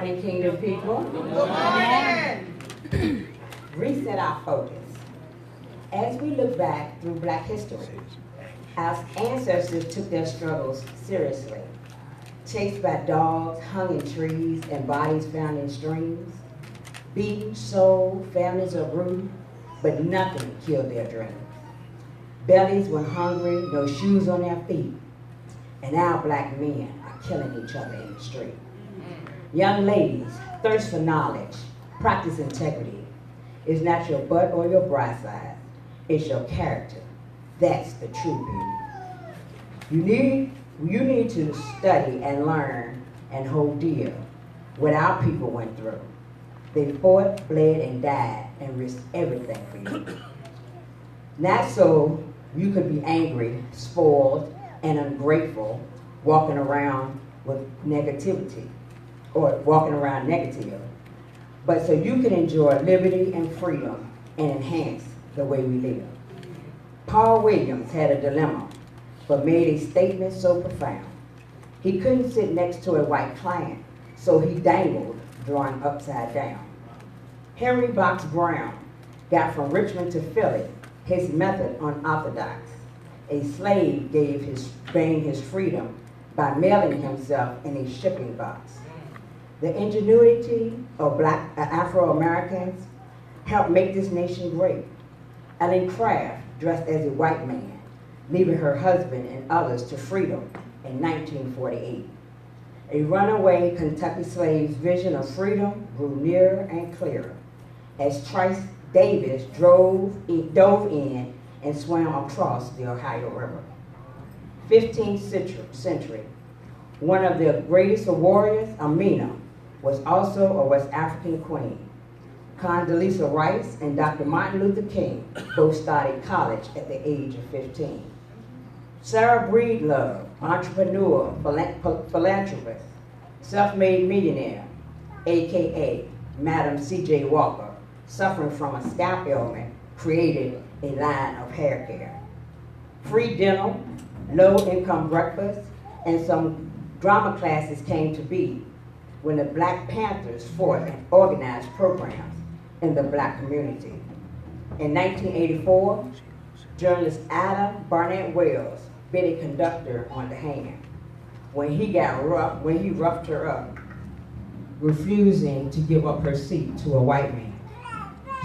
morning, Kingdom people. Good morning. Reset our focus. As we look back through Black history, our ancestors took their struggles seriously. Chased by dogs, hung in trees, and bodies found in streams. Beaten, sold, families are rude, but nothing killed their dreams. Bellies were hungry, no shoes on their feet, and our Black men are killing each other in the street. Young ladies, thirst for knowledge, practice integrity. It's not your butt or your bra size, it's your character. That's the true beauty. You need to study and learn and hold dear what our people went through. They fought, bled, and died and risked everything for you. Not so you could be angry, spoiled, and ungrateful, walking around with negativity, or walking around negative, but so you can enjoy liberty and freedom and enhance the way we live. Paul Williams had a dilemma, but made a statement so profound. He couldn't sit next to a white client, so he dangled, drawing upside down. Henry Box Brown got from Richmond to Philly his method unorthodox. A slave gained his freedom by mailing himself in a shipping box. The ingenuity of Black Afro-Americans helped make this nation great. Ellen Craft dressed as a white man, leaving her husband and others to freedom in 1948. A runaway Kentucky slave's vision of freedom grew nearer and clearer as Trice Davis dove in and swam across the Ohio River. 15th century, one of the greatest warriors, Amina, was also a West African queen. Condoleezza Rice and Dr. Martin Luther King both started college at the age of 15. Sarah Breedlove, entrepreneur, philanthropist, self-made millionaire, AKA Madam C.J. Walker, suffering from a scalp ailment, created a line of hair care. Free dental, low-income breakfast, and some drama classes came to be when the Black Panthers fought and organized programs in the Black community. In 1984, journalist Ada Barnett Wells bit a conductor on the hand when he roughed her up, refusing to give up her seat to a white man.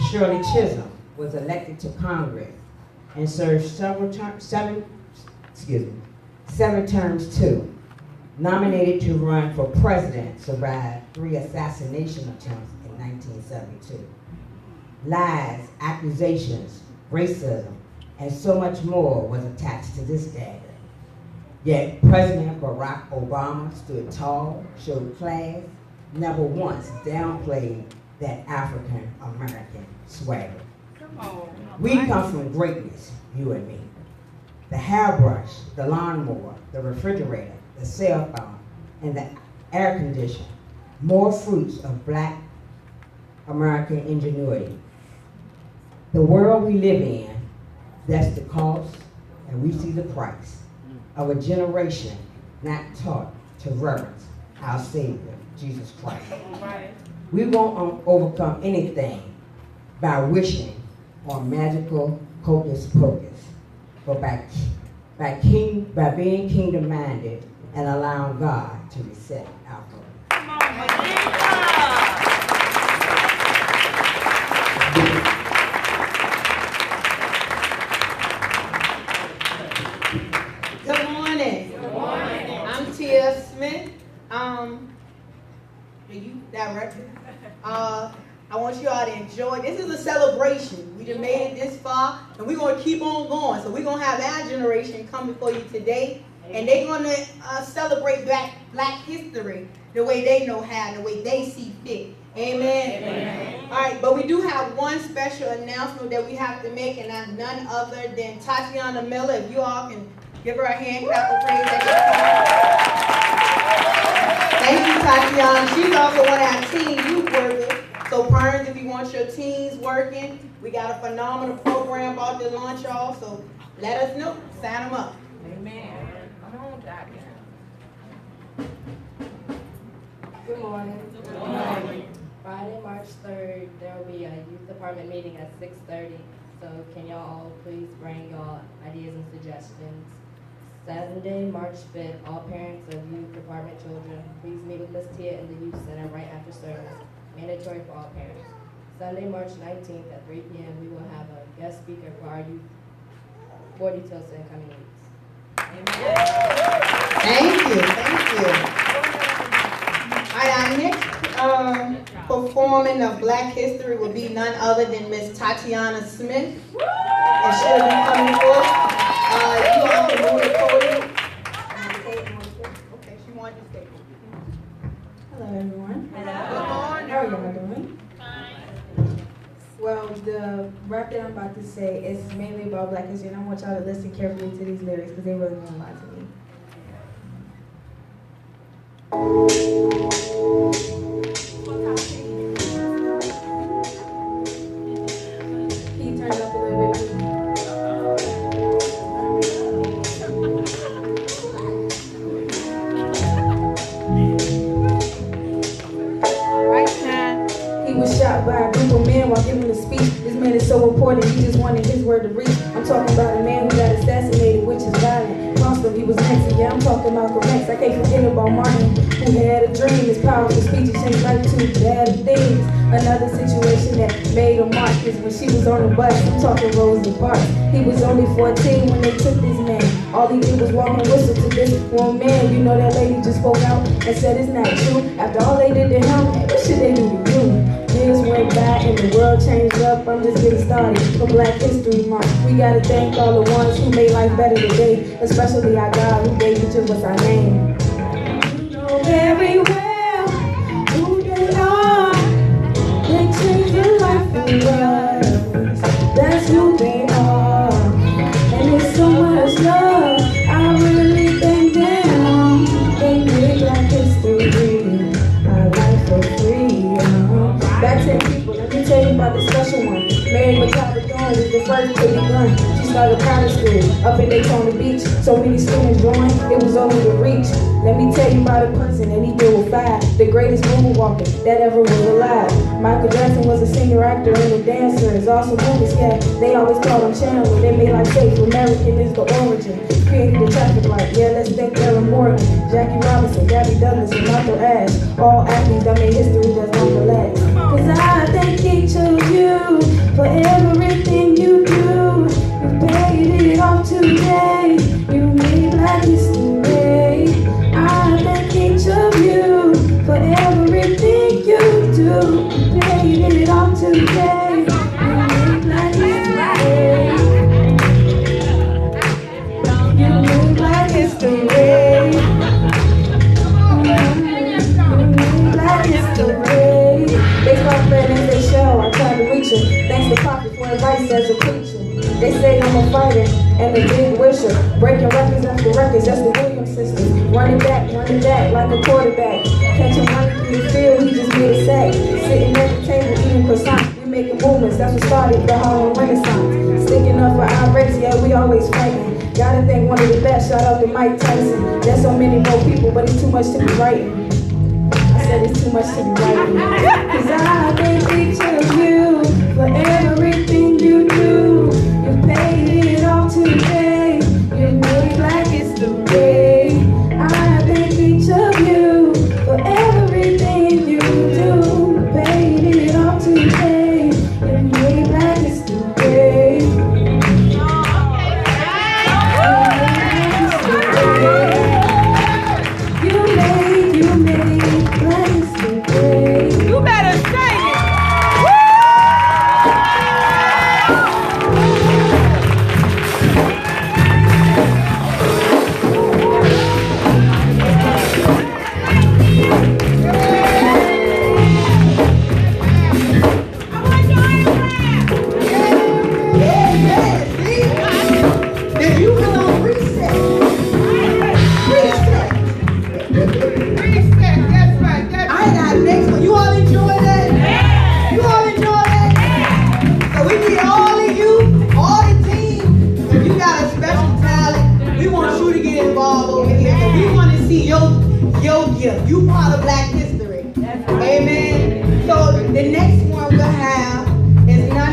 Shirley Chisholm was elected to Congress and served seven terms too. Nominated to run for president, survived 3 assassination attempts in 1972. Lies, accusations, racism, and so much more was attached to this dagger. Yet President Barack Obama stood tall, showed class, never once downplayed that African American swagger. We come from greatness, you and me. The hairbrush, the lawnmower, the refrigerator, the cell phone, and the air conditioner, more fruits of Black American ingenuity. The world we live in, that's the cost, and we see the price of a generation not taught to reverence our Savior, Jesus Christ. We won't overcome anything by wishing on magical hocus pocus, but by being kingdom-minded and allowing God to reset our focus. Good morning. Good morning. I'm Tia Smith. You director. I want you all to enjoy. This is a celebration. We just made it this far, and we're going to keep on going. So we're going to have our generation come before you today, and they're going to celebrate Black history the way they know how and the way they see fit. Amen? Amen. All right, but we do have one special announcement that we have to make, and that's none other than Tatiana Miller. If you all can give her a hand clap of praise. Thank you, Tatiana. She's also one of our teen youth workers. So parents, if you want your teens working, we got a phenomenal program about to launch, y'all. So let us know. Sign them up. Amen. Come on, Tatiana. Good morning. Good morning. department meeting at 6:30. So can y'all all please bring y'all ideas and suggestions? Saturday, March 5th, all parents of youth department children, please meet with Ms. Tia in the youth center right after service. Mandatory for all parents. Sunday, March 19th at 3 p.m. we will have a guest speaker for our youth. More details in coming weeks. Thank you. All right, our next performing of Black History will be none other than Miss Tatiana Smith, and she'll be coming forth. You all can move the podium. Okay, she wanted to stay. Hello, everyone. Hello. How are y'all doing? Well, the rap that I'm about to say is mainly about Black history, and I want y'all to listen carefully to these lyrics because they really mean a lot to me. Can you turn it up a little bit, please? He was shot by a group of men while giving a speech. This man is so important, he just wanted his word to reach. I'm talking about a man who got assassinated, which is violent. Lost him, he was next, yeah, I'm talking about Malcolm X. I can't forget about Martin, who had a dream. His powerful speech changed life to better things. Another situation that made a mark is when she was on the bus. I'm talking Rosa Parks. He was only 14 when they took this man. All he did was walk and whistle to this one man. You know that lady just spoke out and said it's not true. After all they did to him, what should they do to you? Years went by and the world changed up. I'm just getting started for Black History Month. We gotta thank all the ones who made life better today, especially our God who gave each of us our name. You know very well who they are. They changed your life for us. That's who they are. And there's so much love. I really thank them. They made Black history. Our life for freedom. Back to the people, let me tell you about the special one. Mary McLeod was the first to be done. She started private school up in Daytona Beach. So many students joined, it was over the reach. Let me tell you about a person and he did with five. The greatest moonwalker that ever was alive. Michael Jackson was a singer, actor, and a dancer. Is also movie scat. They always call him Chandler. They made life safe. American is the origin. Created the traffic light. Yeah, let's thank Ellen Morgan, Jackie Robinson, Gabby Douglas, and Arthur Ashe. All athletes that made history that's not relax. Cause I thank each of you for everything you do. You paid it off today. You made Black history. I thank each of you for everything you do. You paid it off today. You made Black history. You made Black history. Black history. They start friends as they show. I tried to reach it. Thanks to Poppy for advice as a preacher. They say I'm a fighter and a big wisher. Breaking records after records, that's the Williams sisters. Running back like a quarterback. Catching money through the field, he just made a sack. Sitting at the table eating croissants. We making movements, that's what started the Harlem Renaissance. Sticking up for our race, yeah, we always fighting. Gotta thank one of the best, shout out to Mike Tyson. There's so many more people, but it's too much to be writing. I said it's too much to be writing. Cause I thank each of you for everything you do. You paid it all today. You made Black history. I thank each of you for everything you do. You paid it all today. You made Black history. You made Black history. You better sing it. You part of Black history. Amen. So the next one we'll have is none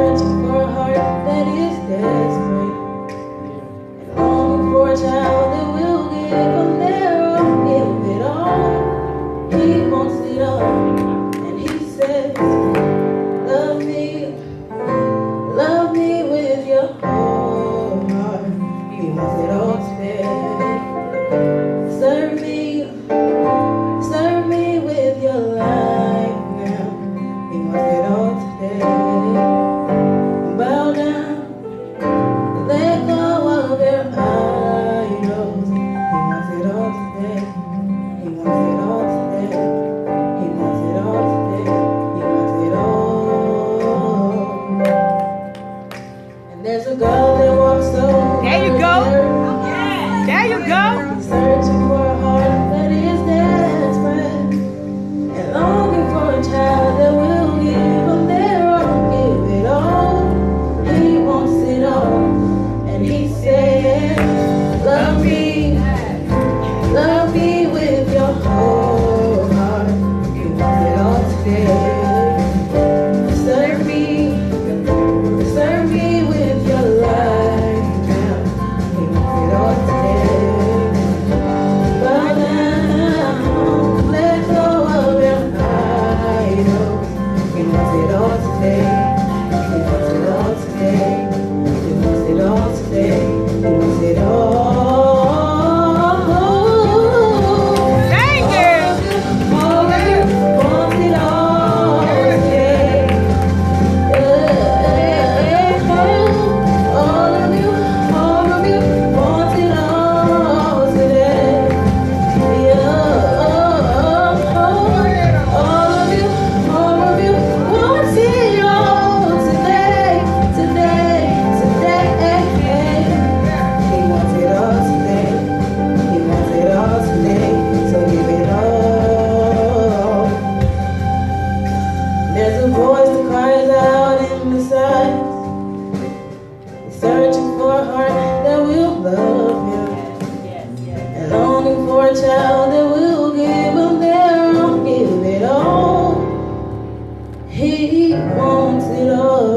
searching for a heart that is desperate, and longing for a child that will give him their all, give it all. He wants it all, and he says, love me with your whole heart. He wants it all today. Serve me with your life now. He wants it all today. Bow down, let go of your idols. He wants it all today. He wants it all today. He wants it all today. He wants it all. And there's a girl that walks over. There you go. There you go. Searching for a heart that is desperate, and longing for a child that will give him their all, give it all. He wants it all, and he says, love me with your whole heart. He wants it all today. Serve me with your life now. He wants it all today. Bow down, let go of your idols. He wants it all today. He wants it all today. He wants it all today. He wants it all. Thank you. All of you want it all today. All of you want it all today. All of you want it all today, today. He wants it all today. He wants it all today. So give it all. There's a voice that cries out in the silence. He's searching for a heart that will love him, and longing for a child that will give him their all, give it all. He wants it all.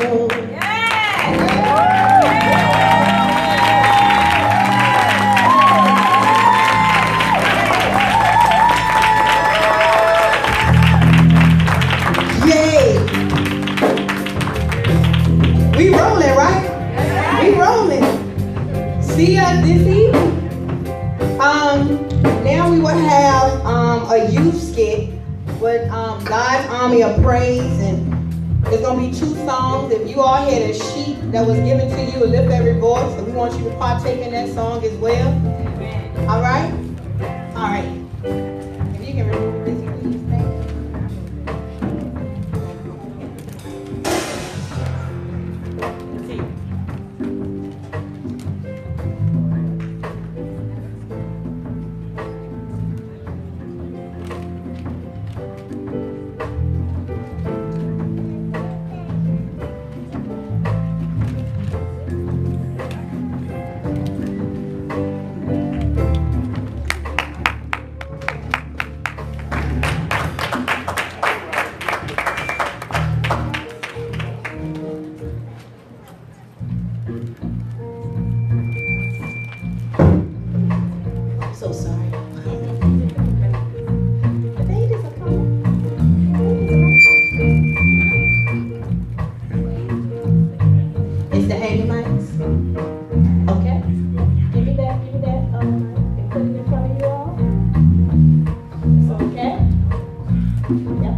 Yay. We rolling, right? We rolling. See us this evening. Now we will have a youth skit with God's Army of Praise, and there's gonna be 2 songs. If you all had a sheet that was given to you, lift every voice, and we want you to partake in that song as well. All right? All right. If you can remove this, please. Thank you. So sorry. It's the handy mics. Okay. Give me that. And put it in front of you all. So, okay? Yep.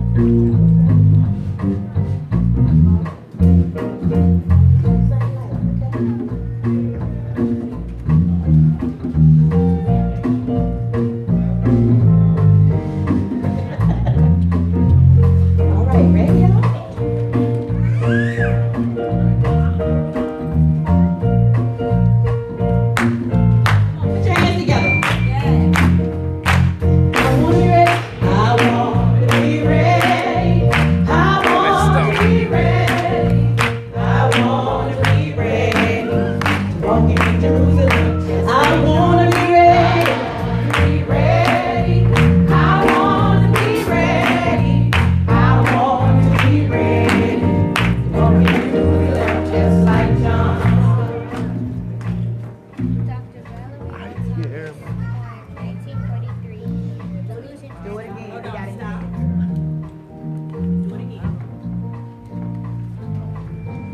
All right, ready, y'all?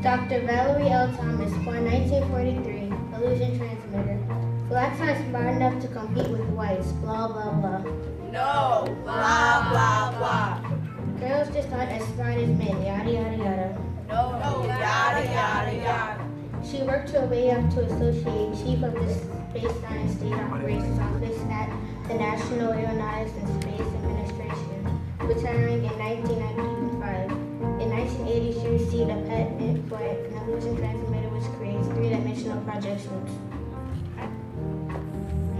Dr. Valerie L. Thomas, born 1943, illusion transmitter. Blacks aren't smart enough to compete with whites, blah, blah, blah. No, blah, blah, blah. Girls just aren't as smart as men, yada, yada, yada. No, yada, yada, yada. She worked her way up to associate chief of the Space Science State Operations Office at the National Aeronautics and Space Administration, retiring in 1995. In 1980, she received a patent for an illusion transmitter which creates three-dimensional projections.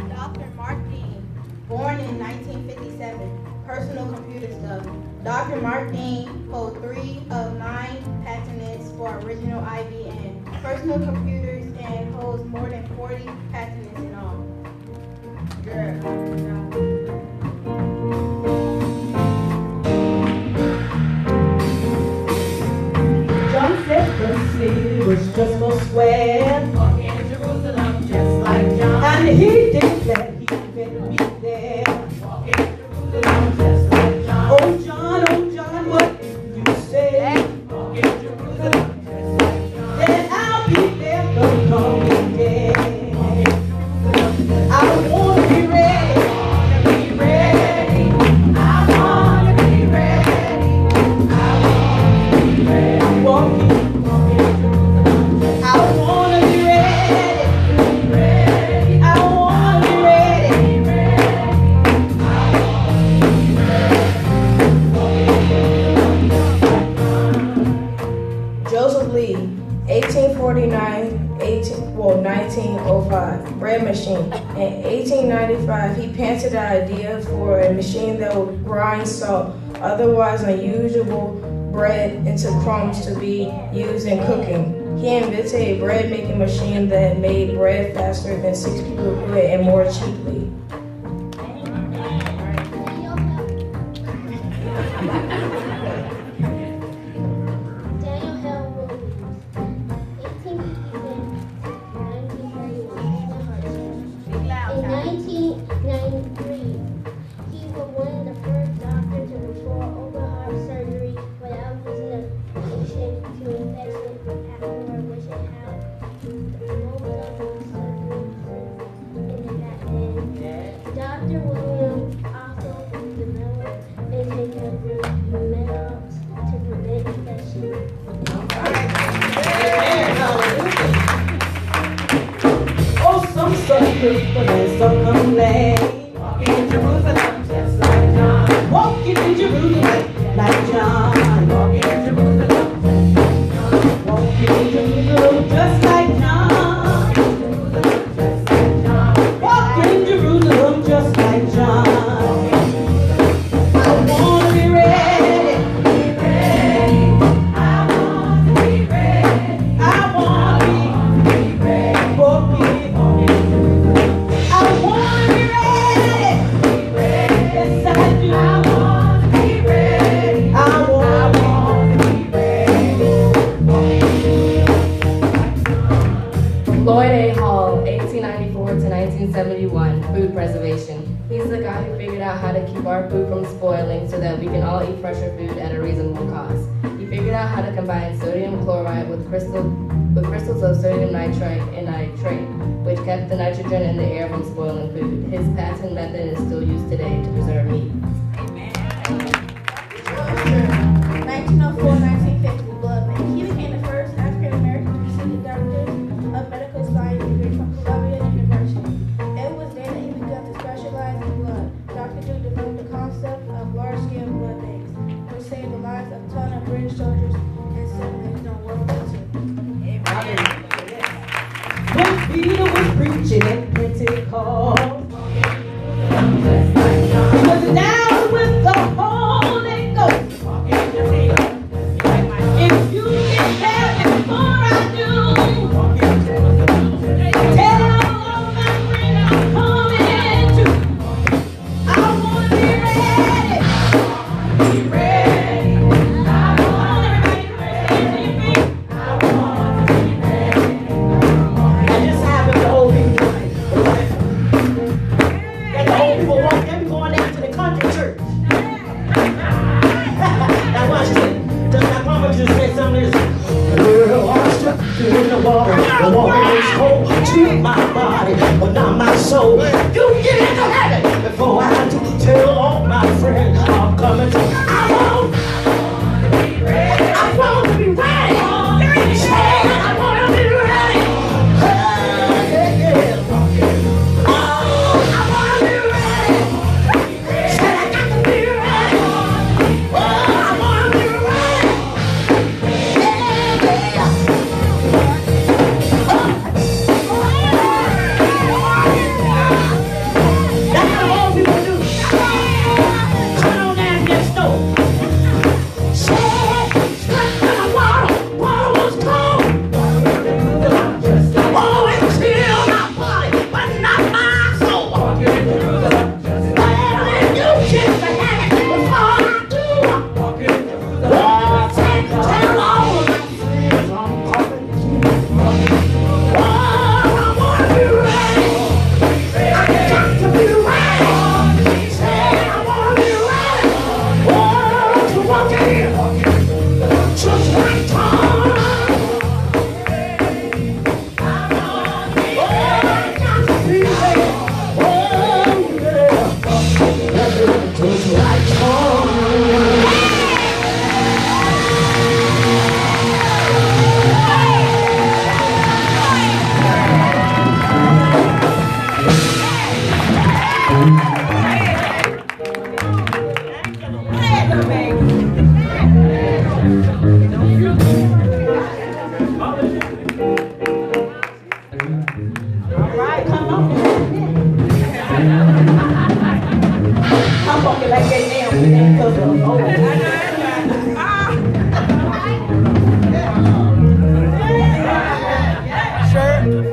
Dr. Mark Dean, born in 1957, personal computer stuff. Dr. Mark Dean holds 3 of 9 patents for original IBM personal computers and holds more than 40 patents in all. Girl. John said the city was just for square. Walking Jerusalem just like John. And he declared he could be there. Walking Jerusalem just like John. Oh John, what did you say? Walking Jerusalem just like John. Then I'll be there the coming day. I wanna be ready. Be ready. I wanna be ready. I wanna be ready. Walking, I wanna be ready. I wanna be ready. Joseph Lee, 1905, bread machine. In 1895, he patented the idea for a machine that would grind salt, otherwise unusual bread, into crumbs to be used in cooking. He invented a bread making machine that made bread faster than 6 people do it and more cheaply. Daniel Hill Williams, 1856 1931, in 1993, he was one of the first doctors to perform open heart surgery without losing the patient to infection afterward, which had most of the surgery in that day. Dr. Williams also developed injectable metals to prevent infection. Oh, some suckers, but then some come late. Walking in Jerusalem just like John. Walking in Jerusalem like John. Walking in Jerusalem Walking in Jerusalem just like John. Walking in Jerusalem just like John. I wanna be ready. I wanna be ready. I wanna be walking. I wanna be ready. Yes, I do. I wanna be ready. I wanna be. Lloyd A. Hall, 1894 to 1971, food preservation. He's the guy who figured out how to keep our food from spoiling so that we can all eat fresher food at a reasonable cost. He figured out how to combine sodium chloride with crystals of sodium nitrite and nitrate, which kept the nitrogen in the air from spoiling food. His patent method is still used today to preserve meat. 1904-1950 blood bank. He became the first African American to receive the Doctor of Medical Science degree from Columbia University. It was then that he began to specialize in blood. Dr. Duke developed the concept of large-scale blood banks, which saved the lives of a ton of British soldiers and civilians during World War II. When Peter was preaching at Pentecost, he was down with the Holy Ghost. If you get there before I do, tell all my friends I'm coming too. I wanna be ready. Be ready. I wanna be ready. I wanna be ready. I just happen to hold people. That the old people want them going out to the country water, the water is cold to my body, but not my soul. You get into heaven before I do. Tell all my friends I'm coming to. I want to be ready. I want to be ready. I want to be ready. Hey, yeah. Oh, I want to be ready. Said I got to be ready. Oh, I want to be ready. Yeah, that's what all people do. Come on down next door.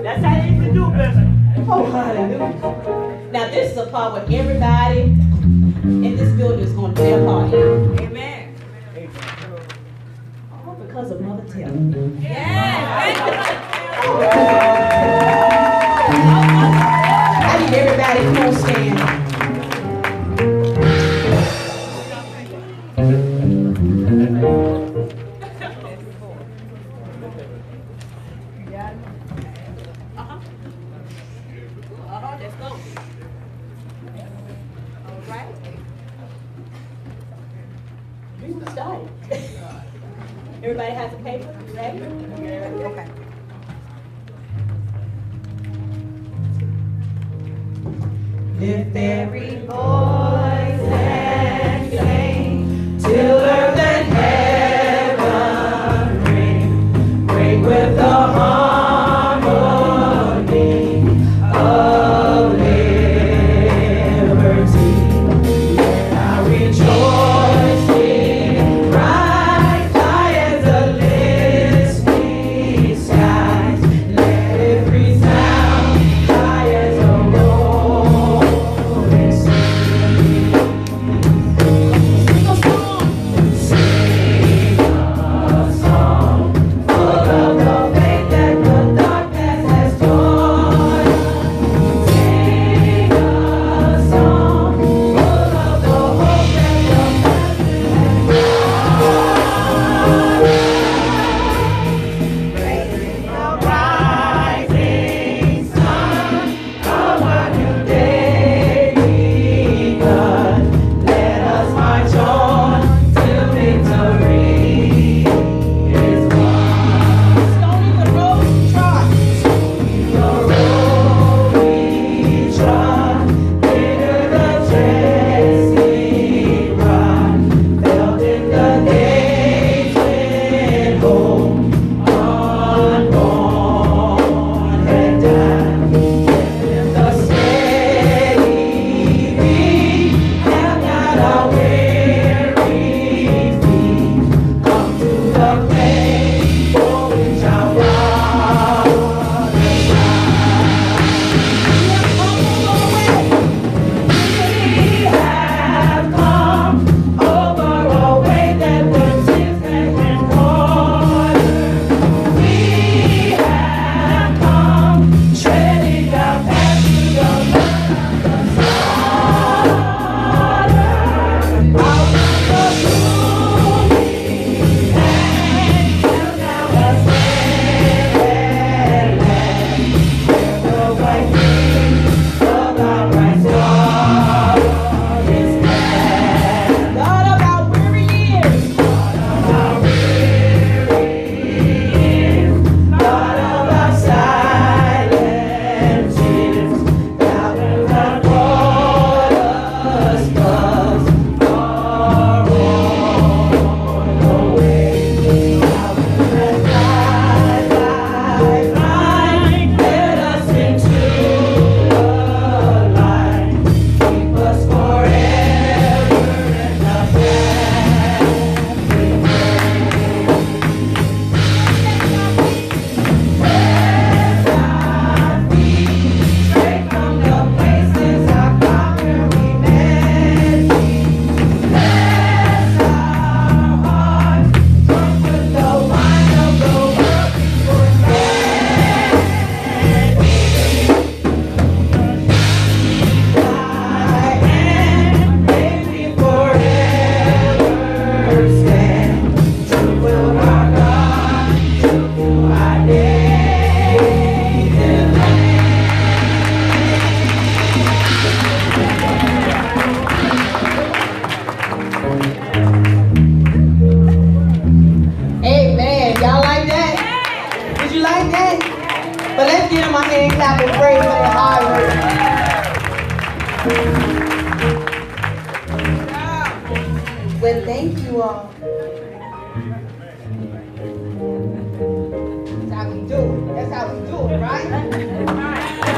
That's how you used to do business. Oh, hallelujah. Now, this is a part where everybody in this building is going to play a part in. Amen. All because of Mother Taylor. I need everybody to come on stand. Let's go. All right. We can start. Everybody has a paper? You ready? Okay. Lift every voice and sing till earth and heaven ring, ring with the harmony of liberty. Let our rejoicing rise high as the listening skies. Let it resound high as a rolling sea. Sing a song. Sing a song full of the faith that You like that? But let's give them a hand clap and praise for their hard work. Well, thank you all. That's how we do it. That's how we do it, right?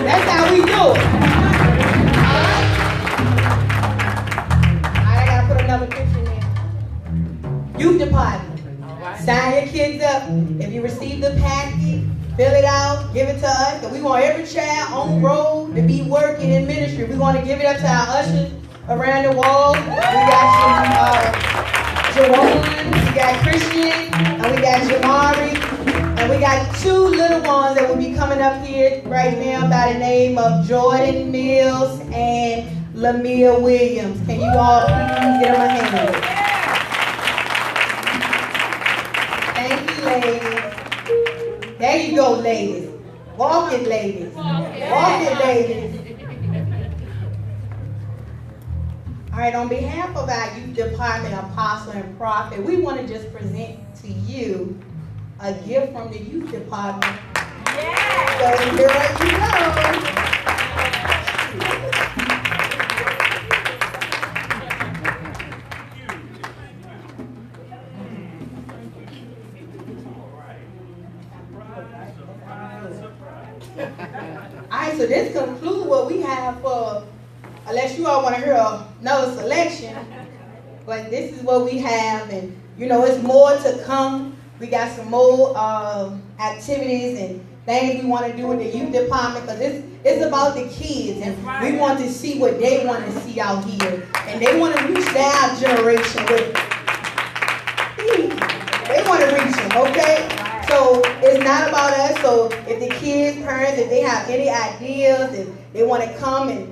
That's how we do it. I gotta put another picture in there. Youth department. Sign your kids up. If you receive the packet, fill it out, give it to us. And we want every child on road to be working in ministry. We want to give it up to our ushers around the wall. We got Jerome, we got Christian, and we got Jamari. And we got two little ones that will be coming up here right now by the name of Jordan Mills and Lamia Williams. Can you all please give them a hand? Thank you, ladies. There you go, ladies. Walk it, ladies. Walk it, ladies. All right, on behalf of our youth department, apostle, and prophet, we want to just present to you a gift from the youth department. Yeah. So here you go. All right, so this concludes what we have for, unless you all want to hear another selection, but this is what we have, and you know, it's more to come. We got some more activities and things we want to do with the youth department, because it's about the kids, and we want to see what they want to see out here, and they want to reach their generation with. They want to reach them, okay? So it's not about us. So if the kids, parents, if they have any ideas, if they want to come and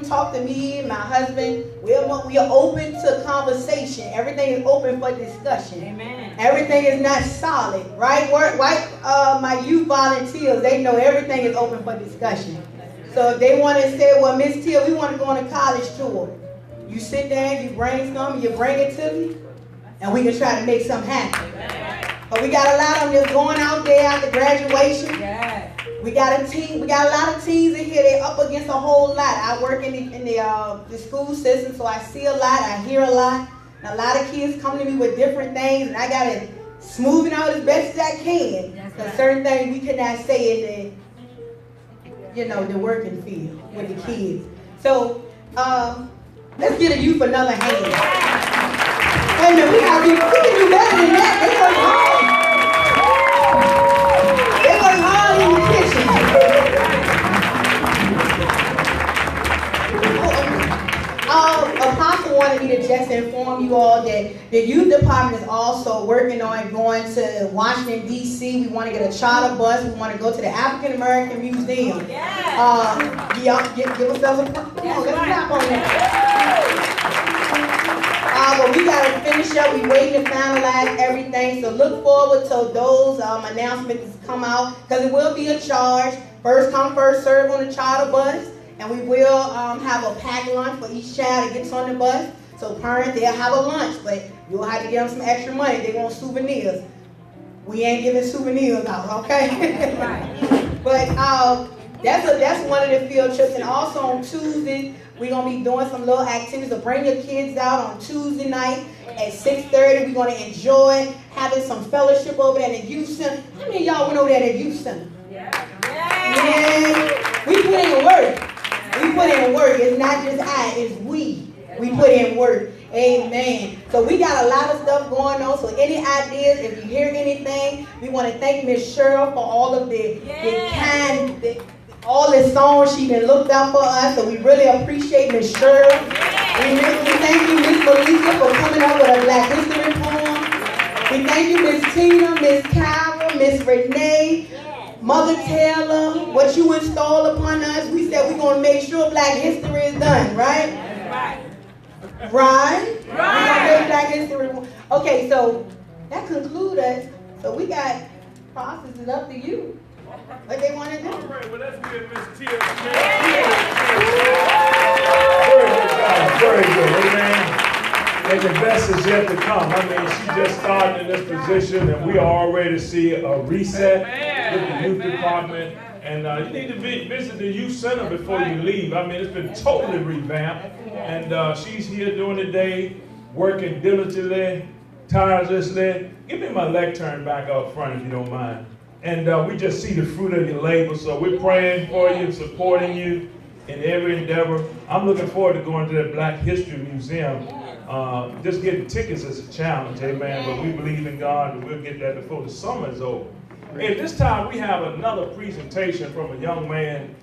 talk to me and my husband, we are open to conversation. Everything is open for discussion. Amen. Everything is not solid, right? My youth volunteers, they know everything is open for discussion. So if they want to say, well, Miss Teal, we want to go on a college tour. You sit there, you brainstorm, you bring it to me, and we can try to make something happen. But we got a lot of them that's going out there after graduation. Yeah. We got a team. We got a lot of teens in here. They're up against a whole lot. I work in the school system, so I see a lot. I hear a lot. And a lot of kids come to me with different things, and I got to smooth it out as best as I can. Because certain things we cannot say in the working field with the kids. So let's get a youth another hand. Wait a minute, we can do better than that. They work hard. They work hard in the kitchen. Apostle wanted me to just inform you all that the youth department is also working on going to Washington, D.C. We want to get a charter bus. We want to go to the African American Museum. Give ourselves a come on, let's clap on that. But we got to finish up. We're waiting to finalize everything. So look forward to those announcements come out, because it will be a charge. First come, first serve on the charter bus. And we will have a packed lunch for each child that gets on the bus. So parents, they'll have a lunch, but you'll have to give them some extra money. They want souvenirs. We ain't giving souvenirs out, okay? But that's one of the field trips. And also on Tuesday, we're going to be doing some little activities. So bring your kids out on Tuesday night at 6:30. We're going to enjoy having some fellowship over there at the youth center. How many of y'all went over there at the youth center? Yeah. We put in work. We put in work. It's not just it's we. We put in work. Amen. So we got a lot of stuff going on. So any ideas, if you hear anything, we want to thank Miss Cheryl for all of all the songs she been looked out for us. So we really appreciate Miss Cheryl. We thank you, Miss Malika, for coming up with a Black History poem. We thank you, Miss Tina, Miss Kyra, Miss Renee, Mother Taylor, what you installed upon us. We said we're going to make sure Black history is done, right? Right? We're going to make Black history. Okay, so that concludes us. So we got processes up to you. What they want to do. All right, well, let's give Miss Tia. Very good, amen. And the best is yet to come. I mean, she just started in this position, and we already see a reset. with the youth department. And you need to visit the youth center before you leave. I mean, it's been totally revamped. And she's here during the day, working diligently, tirelessly. Give me my lectern back up front if you don't mind. And we just see the fruit of your labor. So we're praying for you, supporting you in every endeavor. I'm looking forward to going to the Black History Museum. Just getting tickets is a challenge, amen. But we believe in God and we'll get that before the summer is over. At this time, we have another presentation from a young man.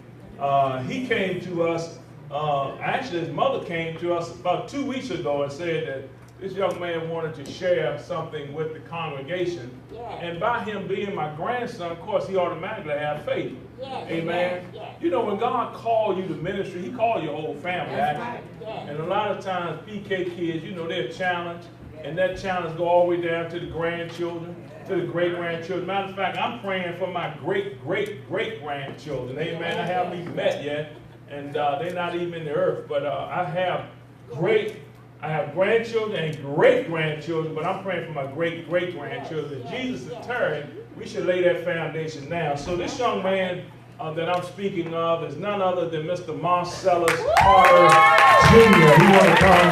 He came to us, actually his mother came to us about 2 weeks ago and said that this young man wanted to share something with the congregation. And by him being my grandson, of course, he automatically had faith. Amen. You know, when God called you to ministry, he called your whole family, actually. And a lot of times, PK kids, you know, they're challenged. And that challenge go all the way down to the grandchildren, to the great-grandchildren. Matter of fact, I'm praying for my great-great-great-grandchildren. Amen. I haven't even met yet, and they're not even in the earth. But I have grandchildren and great-grandchildren, but I'm praying for my great-great-grandchildren. Jesus is turning. We should lay that foundation now. So this young man that I'm speaking of is none other than Mr. Marcellus Carter Jr. He want to come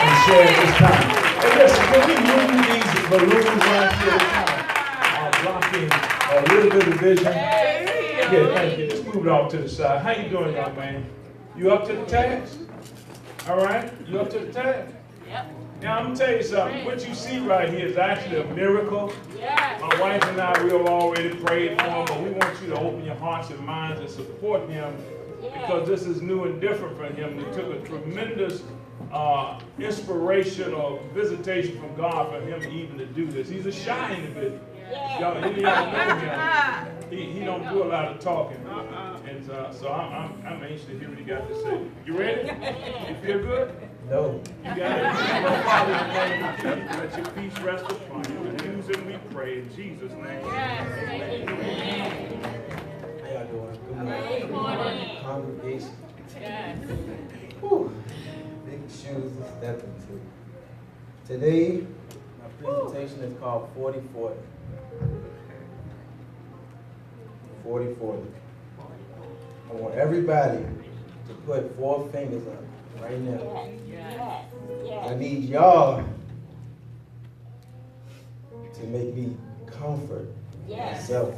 and share this time. And listen, can we move these balloons right here blocking a little bit of vision? Yeah, thank you. Just move it off to the side. How you doing, young man? You up to the task? All right? You up to the task? Yep. Now, I'm going to tell you something. What you see right here is actually a miracle. My wife and I, we have already prayed for him, but we want you to open your hearts and minds and support him because this is new and different for him. It took a tremendous inspiration or visitation from God for him even to do this. He's a shy individual. Y'all know him. He don't do a lot of talking. And so I'm anxious to hear what he got to say. You ready? You feel good? No. You got it. Let your peace rest upon you. And use it, we pray in Jesus' name. Amen. How y'all doing? Good morning. Congregation. Whew. Big shoes to step into. Today, my presentation is called 40-40. 40-40. I want everybody to put 4 fingers up right now. I need y'all to make me comfort myself.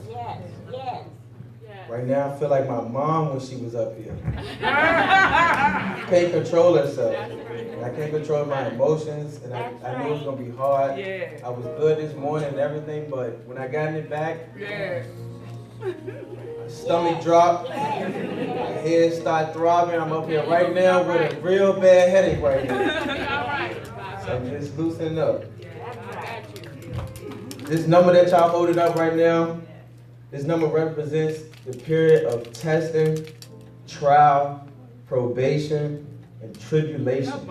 Right now, I feel like my mom when she was up here. Can't control herself. And I can't control my emotions, and I knew it was going to be hard. I was good this morning and everything, but when I got in it back, my stomach dropped, my head started throbbing. I'm up here right now with a real bad headache right now. So I'm just loosening up. This number that y'all holding up right now, this number represents the period of testing, trial, probation, and tribulation.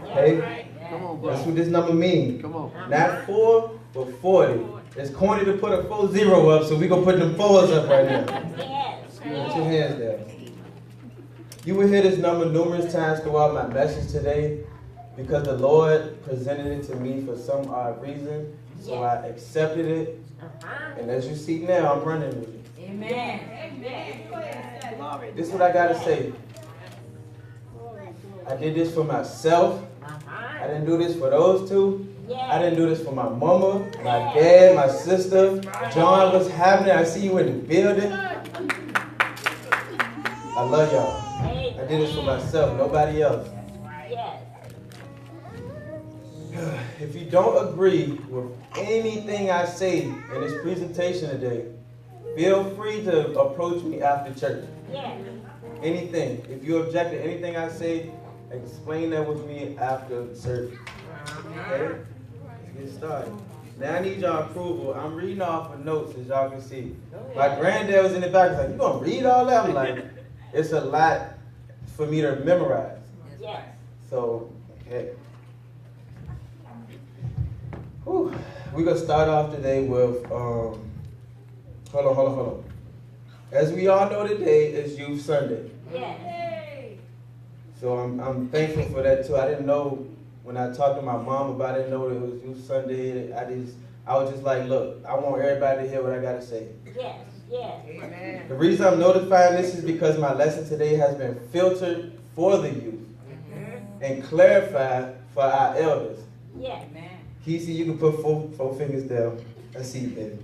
Okay? That's what this number means. Not 4, but 40. It's corny to put a 40 up, so we're going to put them 4s up right now. Put your hands there. You will hear this number numerous times throughout my message today because the Lord presented it to me for some odd reason. So I accepted it. And as you see now, I'm running with it. Amen. This is what I got to say. I did this for myself. I didn't do this for those two. I didn't do this for my mama, my dad, my sister. John, what's happening? I see you in the building. I love y'all. I did this for myself, nobody else. If you don't agree with anything I say in this presentation today, feel free to approach me after church. Anything. If you object to anything I say, explain that with me after service. Okay? Let's get started. Now I need y'all approval. I'm reading off of notes as y'all can see. My granddad was in the back. He's like, you gonna read all that? I'm like, it's a lot for me to memorize. So, okay. Whew. We're gonna start off today with, hold on. As we all know, today is Youth Sunday. So I'm thankful for that too. I didn't know when I talked to my mom about it, I didn't know it was Youth Sunday. I was just like, look, I want everybody to hear what I got to say. Yes, yes. The reason I'm notifying this is because my lesson today has been filtered for the youth and clarified for our elders. Yes. Kesey, you can put four fingers down. I see you, baby.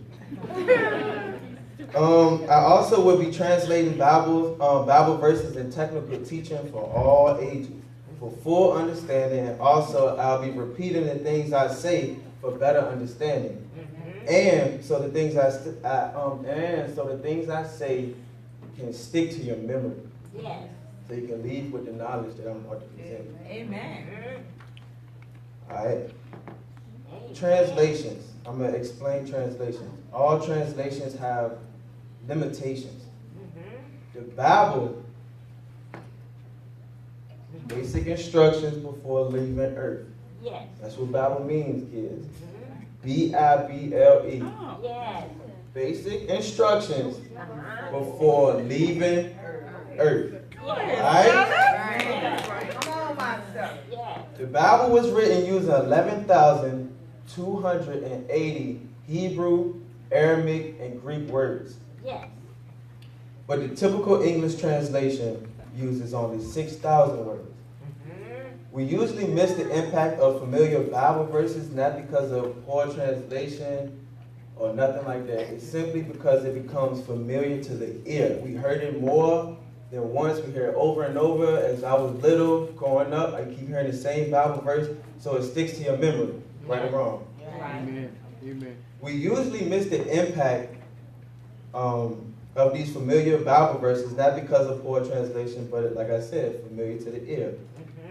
I also will be translating Bible verses and technical teaching for all ages, for full understanding, and also I'll be repeating the things I say for better understanding, and so the things I say can stick to your memory. Yes. So you can leave with the knowledge that I'm about to present. Amen. All right. Translations. I'm going to explain translations. All translations have limitations. The Bible, basic instructions before leaving earth. Yes. That's what Bible means, kids. Bible. Yes. Basic instructions before leaving earth. All right? Come on, myself. Yes. The Bible was written using 11,280 Hebrew, Aramaic, and Greek words. Yes. But the typical English translation uses only 6,000 words. We usually miss the impact of familiar Bible verses, not because of poor translation or nothing like that. It's simply because it becomes familiar to the ear. We heard it more than once. We hear it over and over. As I was little, growing up, I keep hearing the same Bible verse, so it sticks to your memory, right or wrong. Amen. Amen. We usually miss the impact of these familiar Bible verses, not because of poor translation, but like I said, familiar to the ear.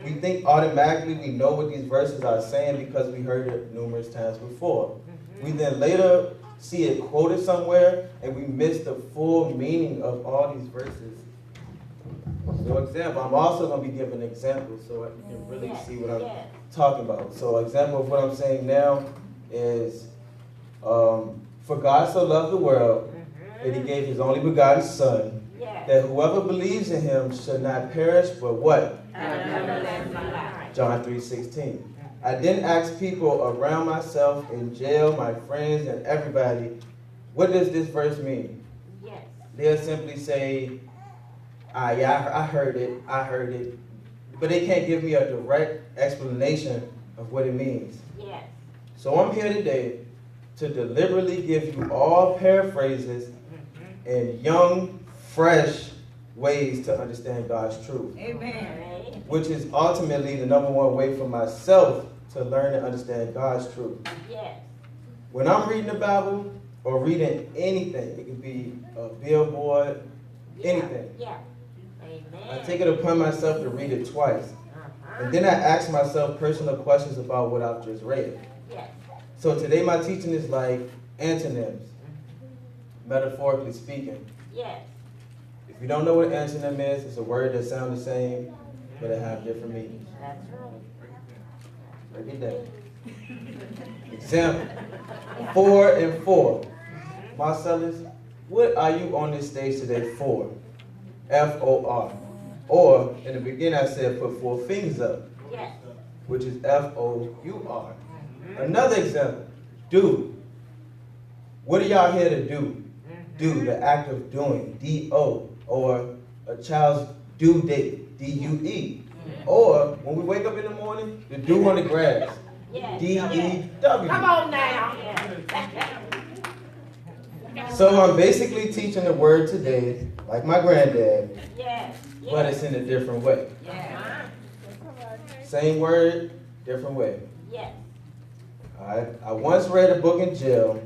We think automatically we know what these verses are saying because we heard it numerous times before. We then later see it quoted somewhere, and we miss the full meaning of all these verses. For example, I'm also going to be giving examples so you can really see what I'm talking about. So an example of what I'm saying now is, for God so loved the world that he gave his only begotten Son, that whoever believes in him should not perish, but what? John 3:16. I then asked people around myself, in jail, my friends, and everybody, what does this verse mean? Yes. They'll simply say, yeah, I heard it. But they can't give me a direct explanation of what it means. Yes. So I'm here today to deliberately give you all paraphrases and young, fresh ways to understand God's truth. Amen. Which is ultimately the number one way for myself to learn and understand God's truth. Yes. When I'm reading the Bible or reading anything, it could be a billboard, anything. Yeah. Amen. I take it upon myself to read it twice. And then I ask myself personal questions about what I've just read. Yes. So today my teaching is like antonyms, metaphorically speaking. Yes. If you don't know what an antonym is, it's a word that sounds the same, but it has different meanings. That's right. Break it down. Example, 4 and 4. Marcellus, what are you on this stage today for? F-O-R. Or, in the beginning I said put 4 fingers up, Yes. which is F-O-U-R. Another example, do. What are y'all here to do? Do, the act of doing, D-O. Or a child's due date, D-U-E. Or, when we wake up in the morning, the dew on the grass, Yes. D-E-W. Come on now. So I'm basically teaching the word today, like my granddad, Yes. but it's in a different way. Same word, different way. Yes. Alright. I once read a book in jail,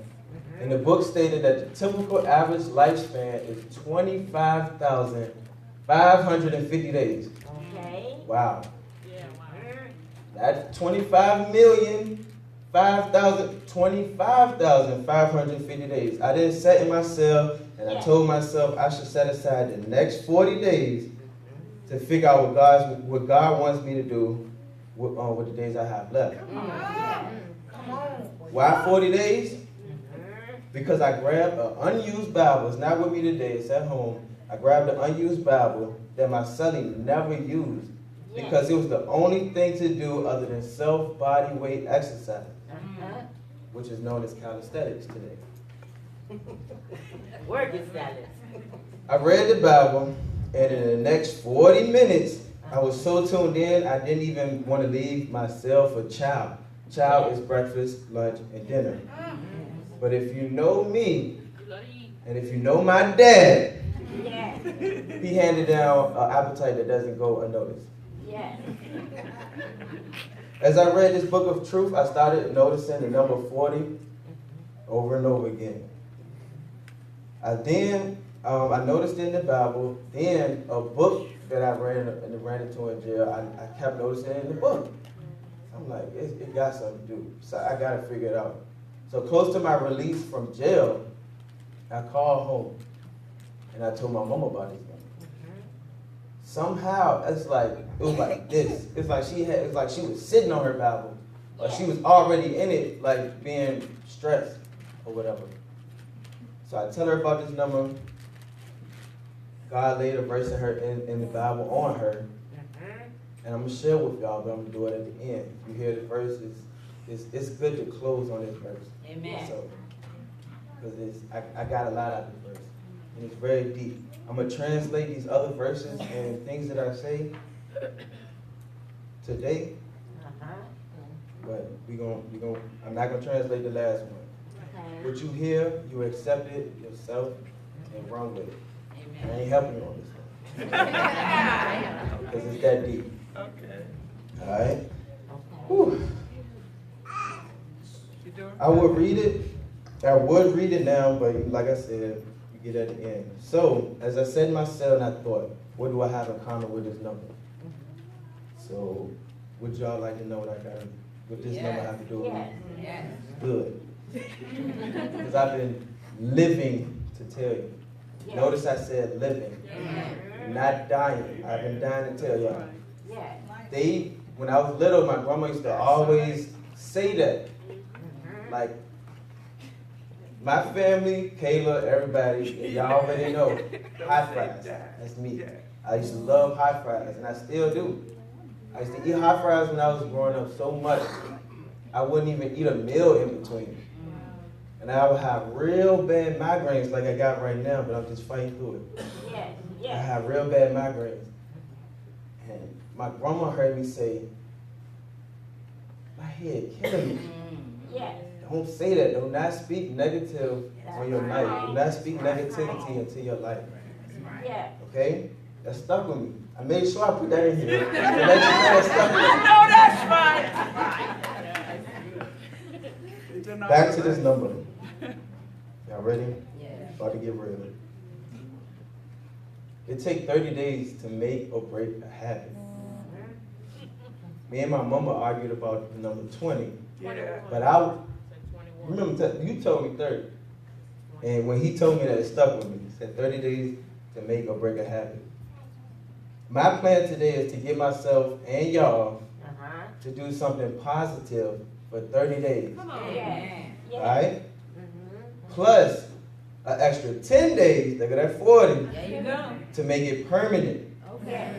and the book stated that the typical average lifespan is 25,550 days. Okay. Wow. That's 25,550 days. I didn't set in myself, and I told myself I should set aside the next 40 days to figure out what God wants me to do with the days I have left. Why 40 days? Because I grabbed an unused Bible. It's not with me today. It's at home. I grabbed an unused Bible that my son never used because it was the only thing to do other than self-body weight exercise. which is known as calisthenics today. Work is salad. I read the Bible, and in the next 40 minutes, I was so tuned in, I didn't even want to leave my cell for chow. Chow is breakfast, lunch, and dinner. But if you know me, and if you know my dad, he handed down an appetite that doesn't go unnoticed. As I read this book of truth, I started noticing the number 40 over and over again. I noticed in the Bible, then a book that I ran into in jail, I kept noticing it in the book. I'm like, it got something to do, so I got to figure it out. So close to my release from jail, I called home, and I told my mom about this thing. Somehow, it was like this. It's like she was sitting on her Bible, or she was already in it, like being stressed or whatever. So I tell her about this number. God laid a verse in the Bible on her, and I'm gonna share with y'all, but I'm gonna do it at the end. If you hear the verse, it's good to close on this verse. Amen. So, because I got a lot out of this verse, and it's very deep. I'm gonna translate these other verses and things that I say today, but I'm not gonna translate the last one. What you hear, you accept it yourself and run with it. I ain't helping you on this one. Because it's that deep. Okay. All right? Whew. I would read it now, but like I said, you get at the end. So, as I said in my cell, and I thought, what do I have in common with this number? So, would y'all like to know what this number have to do with me? Yes. Good. Because I've been living to tell you. Notice I said living, not dying. I've been dying to tell y'all. When I was little, my grandma used to always say that. Like, my family, Kayla, everybody, y'all already know, hot fries. That's me. I used to love hot fries, and I still do. I used to eat hot fries when I was growing up so much, I wouldn't even eat a meal in between. And I would have real bad migraines like I got right now, but I'm just fighting through it. I have real bad migraines. And my grandma heard me say, my head killing me. Don't say that. Do not speak negative on your life. Do not speak negativity into your life. Okay? That stuck with me. I made sure I put that in here. To let you know that stuck with me. No, that's right. Back to this number. Y'all ready? About to get real. It takes 30 days to make or break a habit. Me and my mama argued about the number 20. But I remember you told me 30. And when he told me that, it stuck with me. He said 30 days to make or break a habit. My plan today is to get myself and y'all to do something positive for 30 days. Come on. All right? Plus an extra 10 days, look at that 40, There you go. to make it permanent. Okay.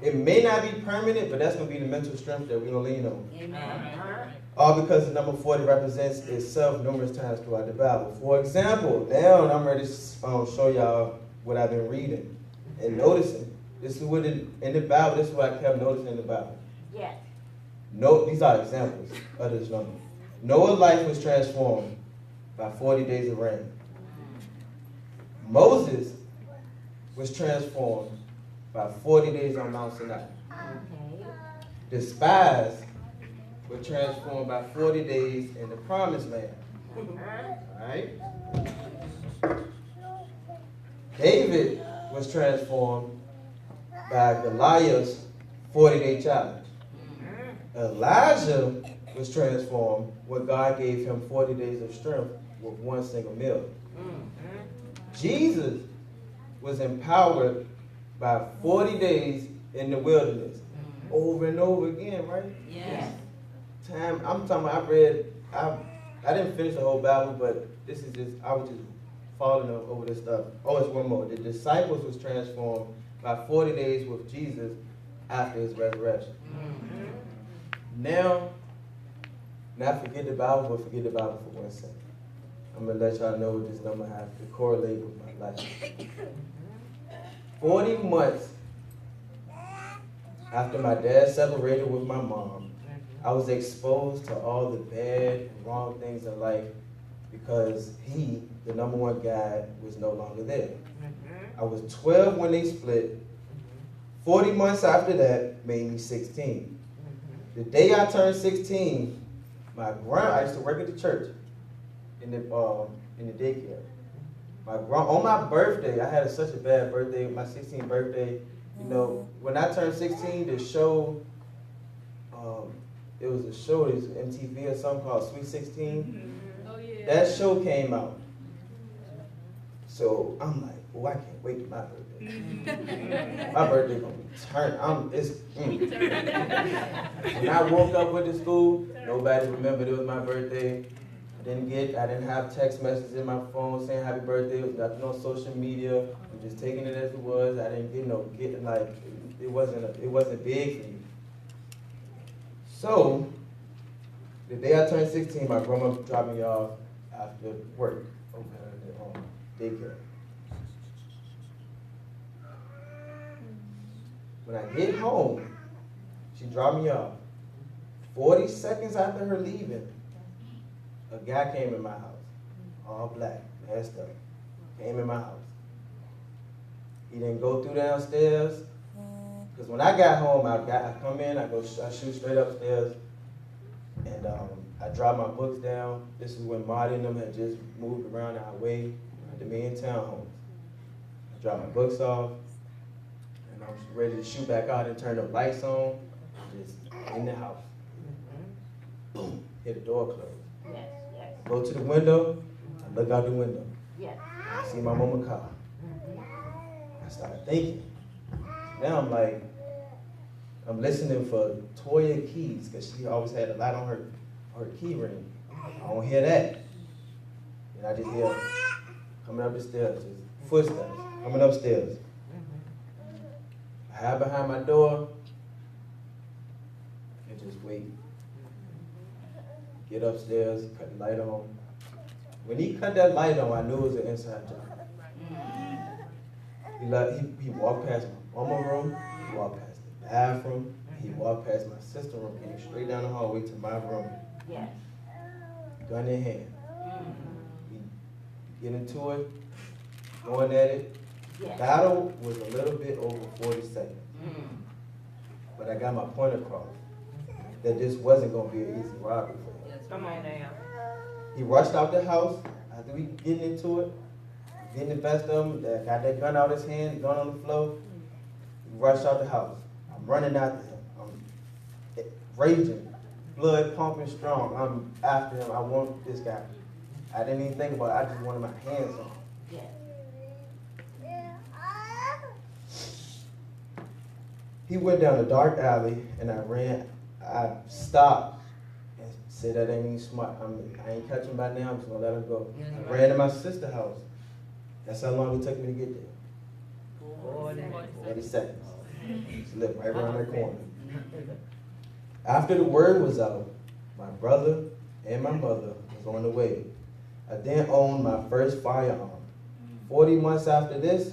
It may not be permanent, but that's going to be the mental strength that we're going to lean on. Amen. All because the number 40 represents itself numerous times throughout the Bible. For example, now I'm ready to show y'all what I've been reading and noticing. This is what in the Bible, this is what I kept noticing in the Bible. These are examples of this number. Noah's life was transformed by 40 days of rain. Moses was transformed by 40 days on Mount Sinai. The spies were transformed by 40 days in the promised land. Alright? David was transformed by Goliath's 40-day challenge. Elijah was transformed when God gave him 40 days of strength with one single meal. Jesus was empowered by 40 days in the wilderness. Over and over again, right? Yes. I'm talking about, I didn't finish the whole Bible, but this is just, I was just falling over this stuff. Oh, it's one more. The disciples was transformed by 40 days with Jesus after his resurrection. Now, Not forget the Bible, but forget the Bible for 1 second. I'm going to let y'all know what this number has to correlate with my life. 40 months after my dad separated with my mom, I was exposed to all the bad and wrong things in life because he, the number one guy, was no longer there. I was 12 when they split. 40 months after that made me 16. The day I turned 16, I used to work at the church in the daycare. On my birthday, I had such a bad birthday, my 16th birthday. You know, when I turned 16, the show, it was a show, it was MTV or something called Sweet 16. Oh, yeah. That show came out. So I'm like, oh, I can't wait for my birthday. My birthday gonna be turned. When I woke up with the school, nobody remembered it was my birthday. I didn't have text messages in my phone saying happy birthday. It was nothing on social media. I'm just taking it as it was. I didn't it wasn't big for me. So the day I turned 16, my grandma dropped me off after work over at the daycare. When I get home, she dropped me off. 40 seconds after her leaving, a guy came in my house, all black, masked up, came in my house. He didn't go through downstairs, because when I got home, I come in, I shoot straight upstairs, and I drop my books down. This is when Marty and them had just moved around our way to me in townhomes. I drop my books off, and I was ready to shoot back out and turn the lights on, just in the house. Boom, hit the door closed. Yes, yes. Go to the window, I look out the window. Yes. I see my mama car. I started thinking. Now I'm listening for Toya keys, because she always had a light on her key ring. I don't hear that. And I just hear coming up the stairs, just footsteps coming upstairs. I hide behind my door and just wait. Get upstairs, cut the light on. When he cut that light on, I knew it was an inside job. He walked past my mama's room, he walked past the bathroom, he walked past my sister's room, came straight down the hallway to my room. Yes. Gun in hand. We get into it, going at it. Yes. Battle was a little bit over 40 seconds. But I got my point across that this wasn't going to be an easy robbery for him. Come on now. He rushed out the house after we getting into it, getting the best of him, got that gun out of his hand, gun on the floor. He rushed out the house. I'm running after him. I'm raging, blood pumping strong. I'm after him. I want this guy. I didn't even think about it. I just wanted my hands on him. Yes. He went down a dark alley, and I stopped and said, that ain't even smart. I ain't catching by now. I'm just going to let him go. I ran to my sister's house. That's how long it took me to get there. 40 seconds. Just lived right around that corner. After the word was out, my brother and my mother was on the way. I then owned my first firearm. 40 months after this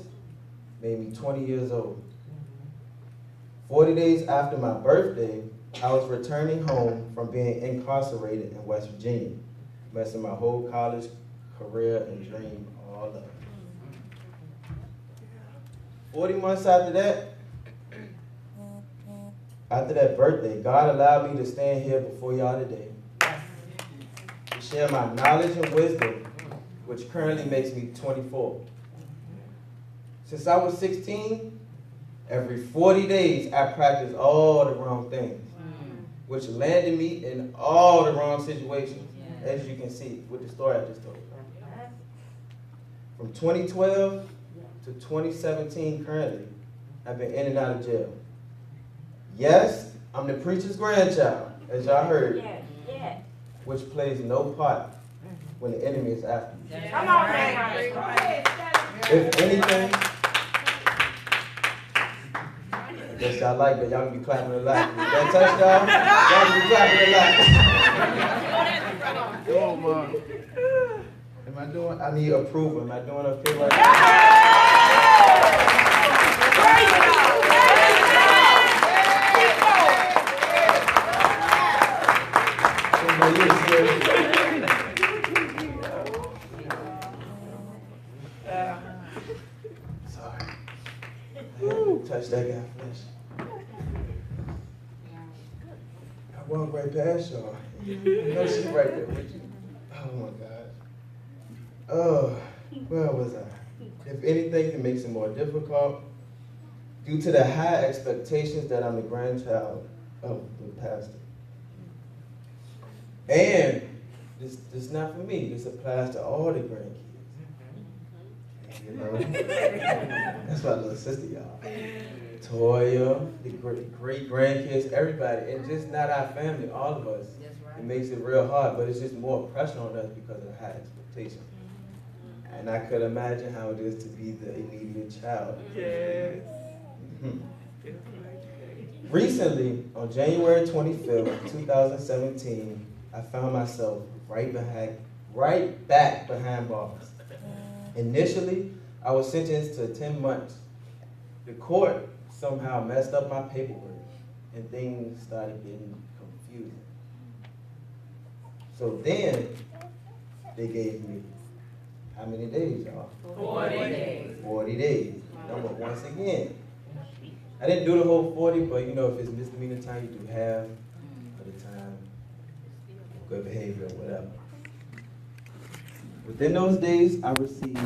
made me 20 years old. 40 days after my birthday, I was returning home from being incarcerated in West Virginia, messing my whole college career and dream all up. 40 months after that birthday, God allowed me to stand here before y'all today to share my knowledge and wisdom, which currently makes me 24. Since I was 16, every 40 days I practiced all the wrong things, which landed me in all the wrong situations, as you can see with the story I just told. From 2012 to 2017 currently, I've been in and out of jail. Yes, I'm the preacher's grandchild, as y'all heard, which plays no part when the enemy is after me. Come on, man. If anything, I guess y'all like that. Y'all can be clapping a lot. That touchdown, y'all can be clapping a lot. Come on. Am I doing, I need approval. Am I doing okay right now? Somebody is scared. Sorry. I had to touch that guy flesh. I walked right past y'all. I know she's right there with you. Oh my God. Oh, where was I? If anything, it makes it more difficult due to the high expectations that I'm the grandchild of the pastor. And this is not for me. This applies to all the grandkids. You know, that's my little sister, y'all. Toya, the great grandkids, everybody, and just not our family, all of us. It makes it real hard, but it's just more pressure on us because of the high expectations. And I could imagine how it is to be the immediate child. Yes. Recently, on January 25th, 2017, I found myself right back behind bars. Initially, I was sentenced to 10 months. The court somehow messed up my paperwork, and things started getting confusing. So then, they gave me, how many days, y'all? 40 days. 40 days. Number once again. I didn't do the whole 40, but you know, if it's misdemeanor time, you do half of the time. Good behavior, whatever. Within those days, I received